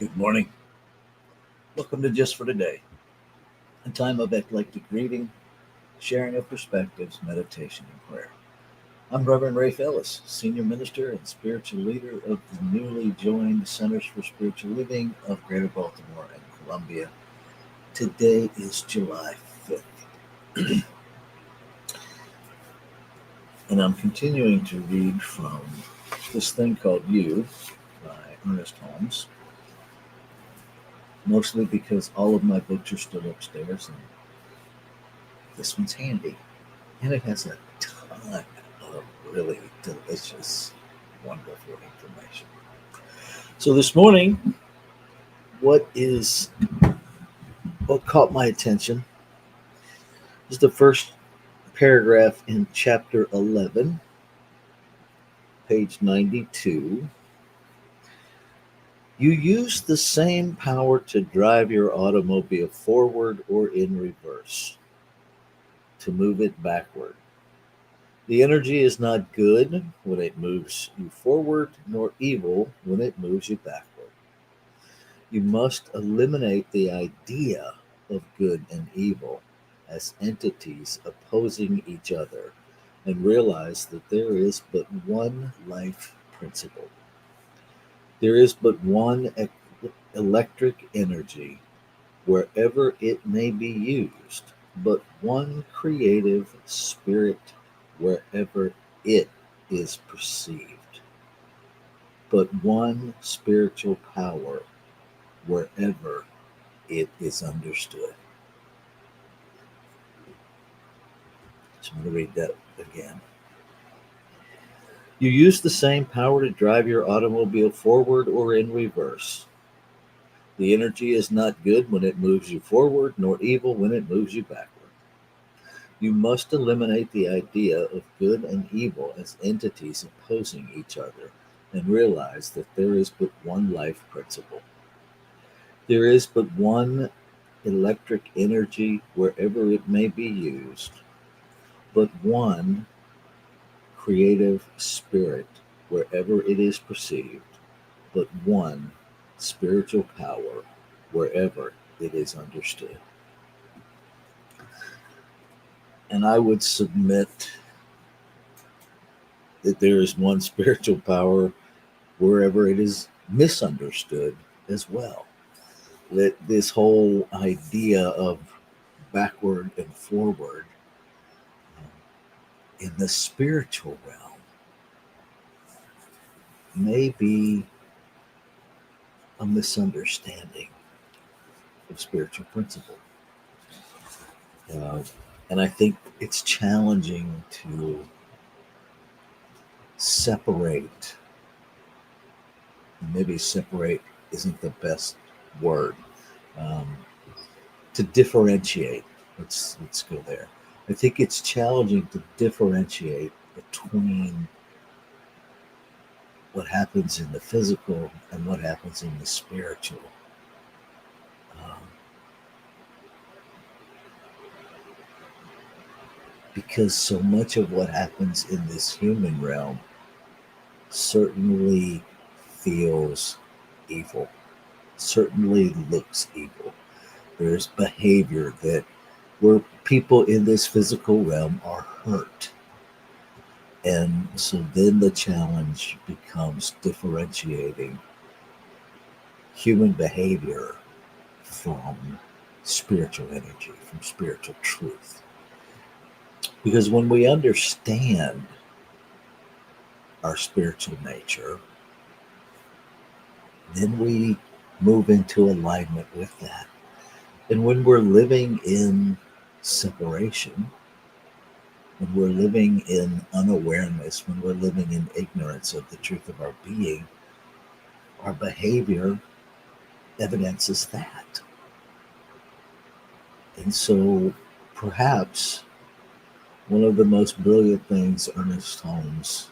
Good morning. Welcome to Just for Today, a time of eclectic reading, sharing of perspectives, meditation, and prayer. I'm Reverend Ray Ellis, Senior Minister and Spiritual Leader of the newly joined Centers for Spiritual Living of Greater Baltimore and Columbia. Today is July 5th, and I'm continuing to read from this thing called You by Ernest Holmes, mostly because all of my books are still upstairs, and this one's handy. And it has a ton of really delicious, wonderful information. So this morning, what caught my attention is the first paragraph in chapter 11, page 92. You use the same power to drive your automobile forward or in reverse, to move it backward. The energy is not good when it moves you forward, nor evil when it moves you backward. You must eliminate the idea of good and evil as entities opposing each other and realize that there is but one life principle. There is but one electric energy wherever it may be used, but one creative spirit wherever it is perceived, but one spiritual power wherever it is understood. So I'm going to read that again. You use the same power to drive your automobile forward or in reverse. The energy is not good when it moves you forward, nor evil when it moves you backward. You must eliminate the idea of good and evil as entities opposing each other and realize that there is but one life principle. There is but one electric energy wherever it may be used, but one creative spirit wherever it is perceived, but one spiritual power wherever it is understood. And I would submit that there is one spiritual power wherever it is misunderstood as well. That this whole idea of backward and forward in the spiritual realm may be a misunderstanding of spiritual principle. Uh, and I think it's challenging to separate. Maybe separate isn't the best word. Um, to differentiate. Let's go there. I think it's challenging to differentiate between what happens in the physical and what happens in the spiritual. Um, because so much of what happens in this human realm certainly feels evil, certainly looks evil. There's behavior that where people in this physical realm are hurt. And so then the challenge becomes differentiating human behavior from spiritual energy, from spiritual truth. Because when we understand our spiritual nature, then we move into alignment with that. And when we're living in separation, when we're living in unawareness, when we're living in ignorance of the truth of our being, our behavior evidences that. And so perhaps one of the most brilliant things Ernest Holmes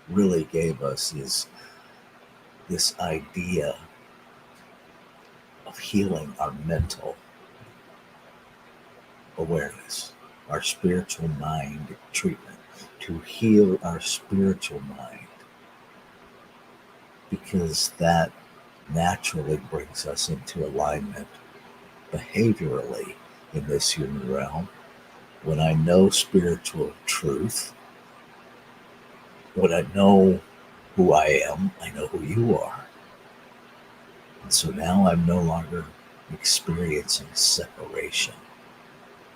really gave us is this idea of healing our mental awareness, our spiritual mind treatment, to heal our spiritual mind, because that naturally brings us into alignment behaviorally in this human realm. When I know spiritual truth, when I know who I am, I know who you are. And so now I'm no longer experiencing separation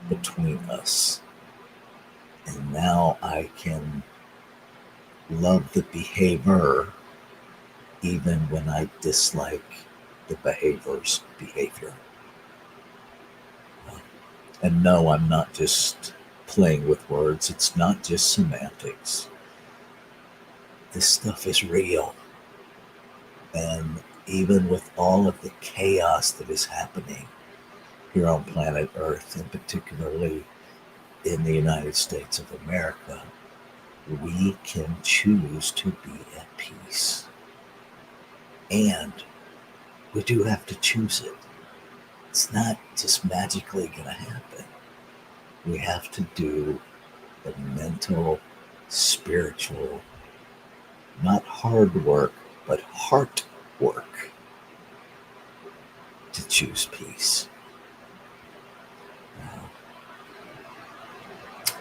between us. And now I can love the behavior even when I dislike the behavior's behavior. And no, I'm not just playing with words, it's not just semantics. This stuff is real. And even with all of the chaos that is happening here on planet Earth, and particularly in the United States of America, we can choose to be at peace. And we do have to choose it. It's not just magically going to happen. We have to do the mental, spiritual, not hard work, but heart work to choose peace.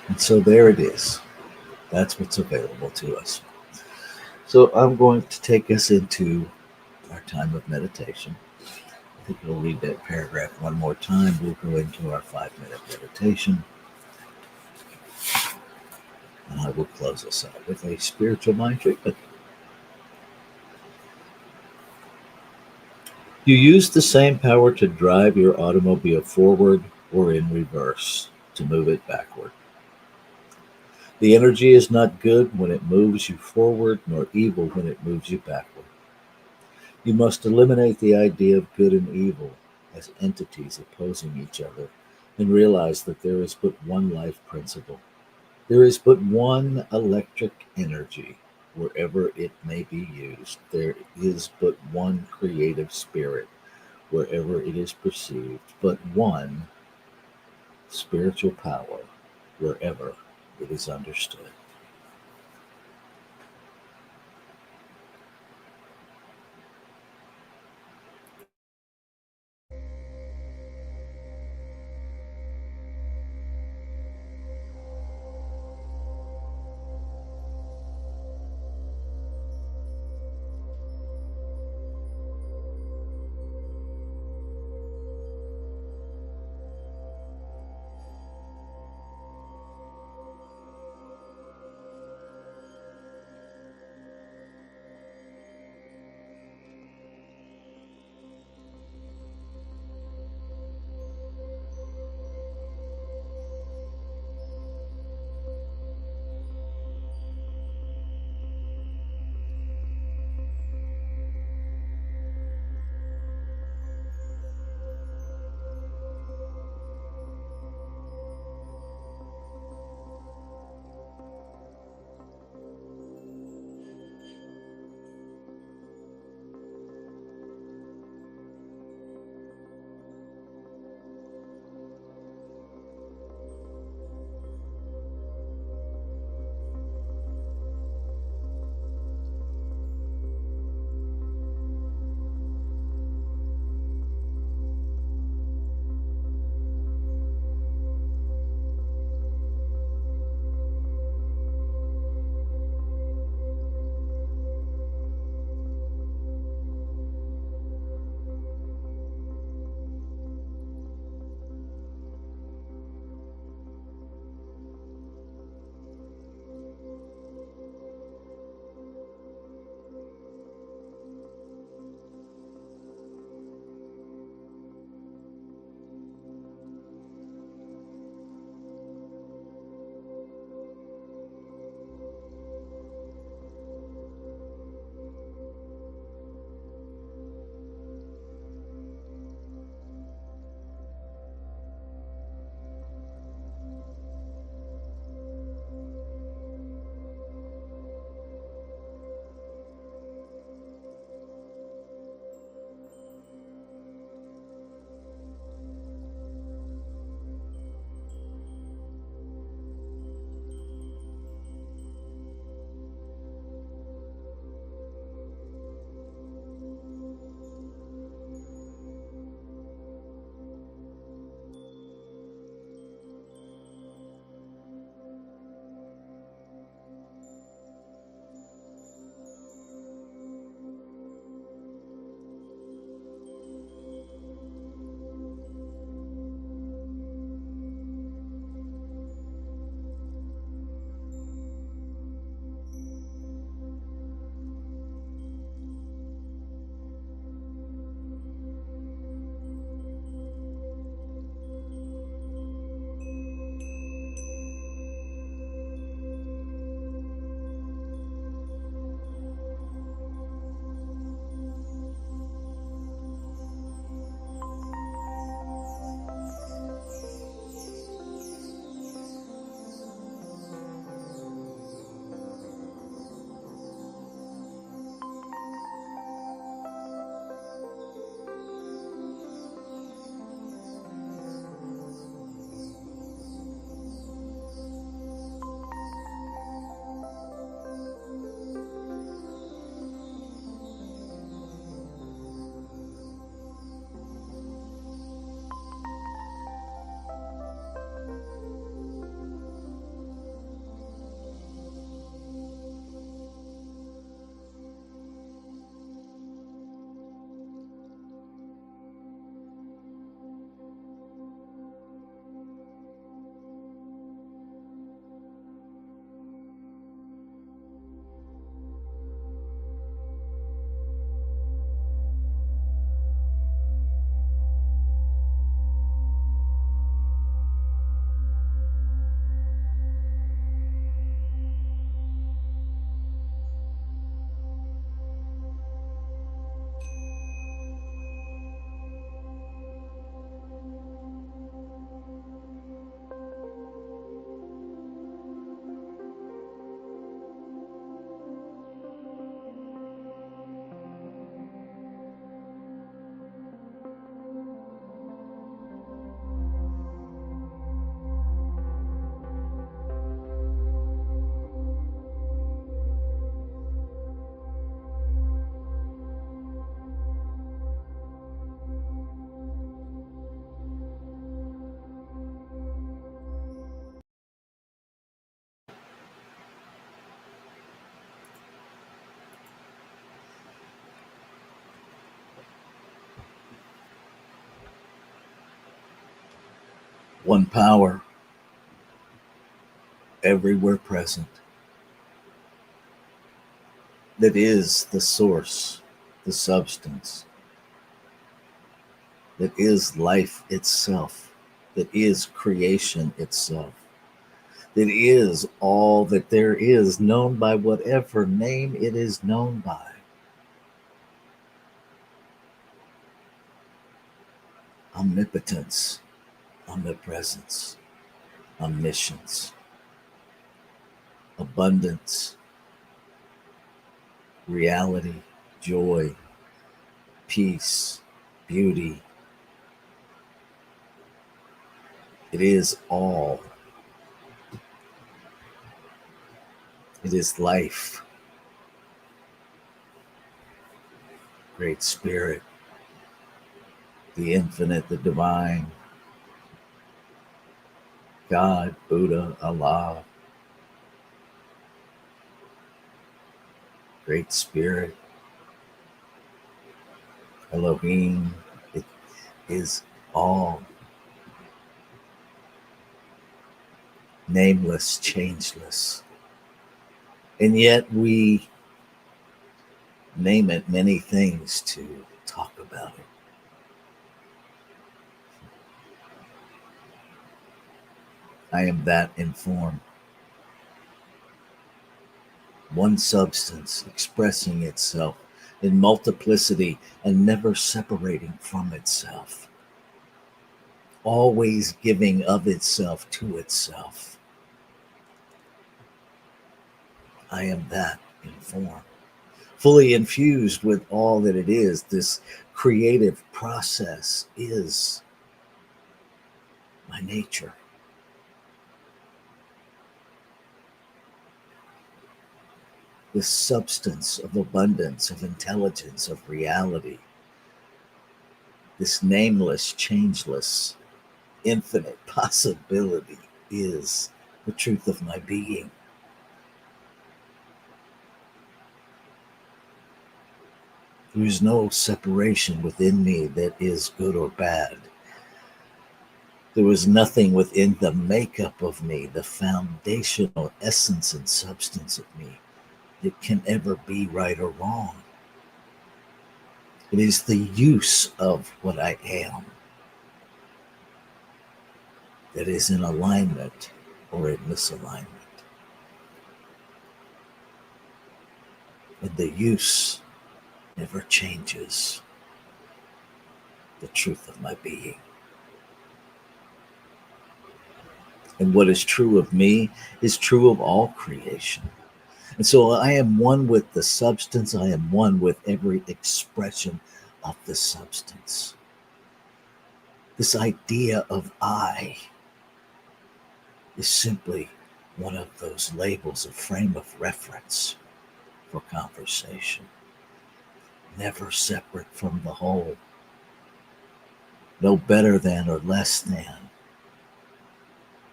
And so there it is. That's what's available to us. So I'm going to take us into our time of meditation. I think we'll read that paragraph one more time. We'll go into our 5-minute meditation. And I will close us out with a spiritual mind treatment. You use the same power to drive your automobile forward or in reverse to move it backward. The energy is not good when it moves you forward, nor evil when it moves you backward. You must eliminate the idea of good and evil as entities opposing each other and realize that there is but one life principle. There is but one electric energy wherever it may be used. There is but one creative spirit wherever it is perceived, but one spiritual power wherever it is understood. One power, everywhere present, that is the source, the substance, that is life itself, that is creation itself, that is all that there is, known by whatever name it is known by. Omnipotence, omnipresence, omniscience, abundance, reality, joy, peace, beauty. It is all. It is life. Great Spirit, the infinite, the divine, God, Buddha, Allah, Great Spirit, Elohim. It is all. Nameless, changeless. And yet we name it many things to talk about it. I am that informed. One substance expressing itself in multiplicity and never separating from itself, always giving of itself to itself. I am that informed, fully infused with all that it is. This creative process is my nature. This substance of abundance, of intelligence, of reality, this nameless, changeless, infinite possibility is the truth of my being. There is no separation within me that is good or bad. There is nothing within the makeup of me, the foundational essence and substance of me, that can ever be right or wrong. It is the use of what I am that is in alignment or in misalignment. And the use never changes the truth of my being. And what is true of me is true of all creation. And so I am one with the substance. I am one with every expression of the substance. This idea of I is simply one of those labels, a frame of reference for conversation. Never separate from the whole. No better than or less than.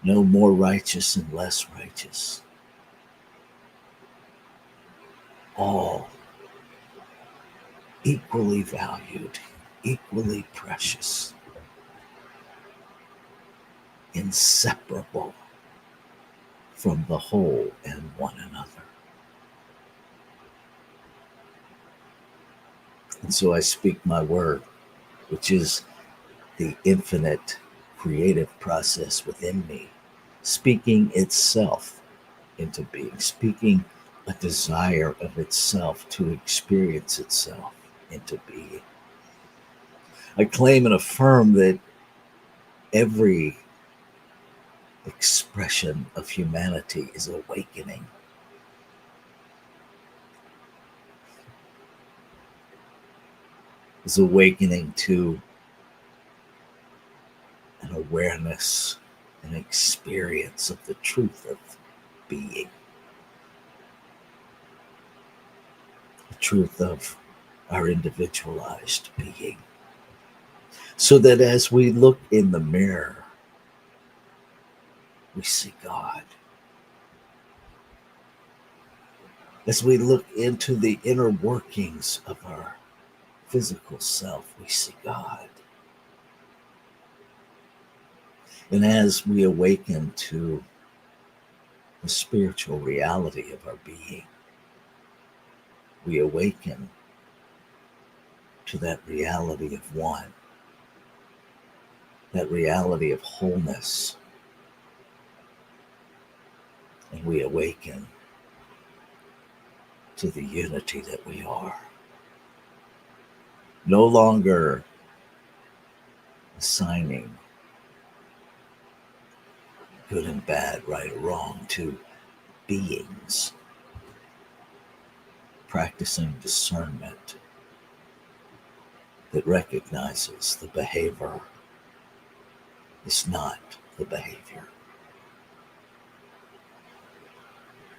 No more righteous and less righteous. All equally valued, equally precious, inseparable from the whole and one another. And so I speak my word, which is the infinite creative process within me, speaking itself into being, speaking a desire of itself to experience itself into being. I claim and affirm that every expression of humanity is awakening. Is awakening to an awareness, an experience of the truth of being. The truth of our individualized being. So that as we look in the mirror, we see God. As we look into the inner workings of our physical self, we see God. And as we awaken to the spiritual reality of our being, we awaken to that reality of one, that reality of wholeness, and we awaken to the unity that we are. No longer assigning good and bad, right or wrong to beings, practicing discernment that recognizes the behavior is not the behavior.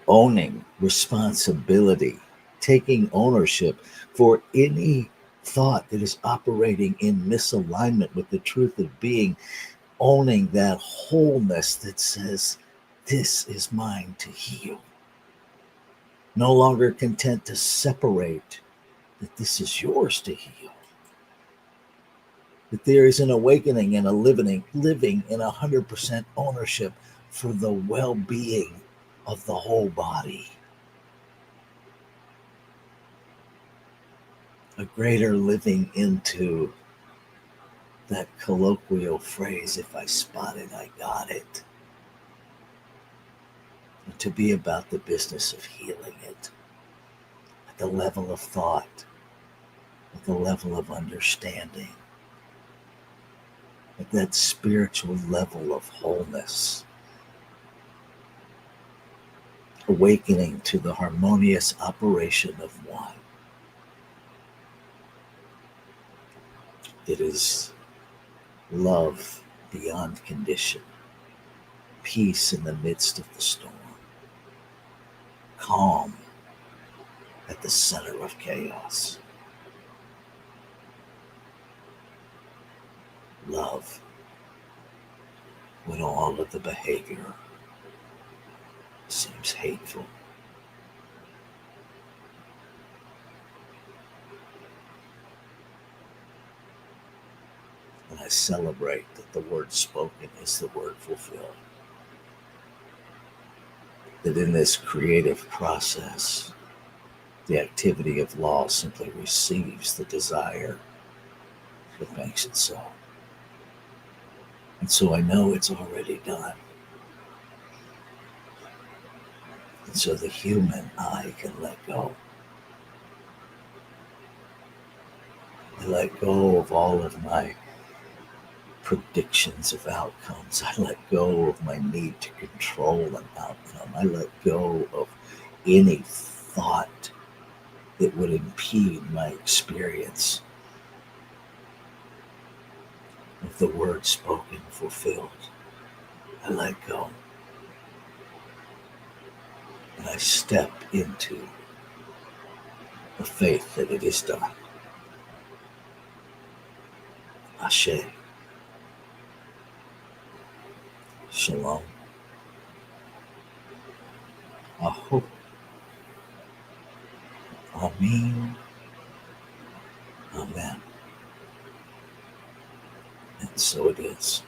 Owning responsibility, taking ownership for any thought that is operating in misalignment with the truth of being, owning that wholeness that says, this is mine to heal. No longer content to separate that this is yours to heal. That there is an awakening and a living in 100% ownership for the well-being of the whole body. A greater living into that colloquial phrase, if I spot it, I got it. And to be about the business of healing it at the level of thought, at the level of understanding, at that spiritual level of wholeness, awakening to the harmonious operation of one. It is love beyond condition, peace in the midst of the storm, calm at the center of chaos, love when all of the behavior seems hateful. And I celebrate that the word spoken is the word fulfilled. That in this creative process, the activity of law simply receives the desire that makes it so. And so I know it's already done. And so the human eye can let go. I let go of all of my predictions of outcomes. I let go of my need to control an outcome. I let go of any thought that would impede my experience of the word spoken fulfilled. I let go. And I step into the faith that it is done. Ashe. Shalom. Aho. Amen. Amen. And so it is.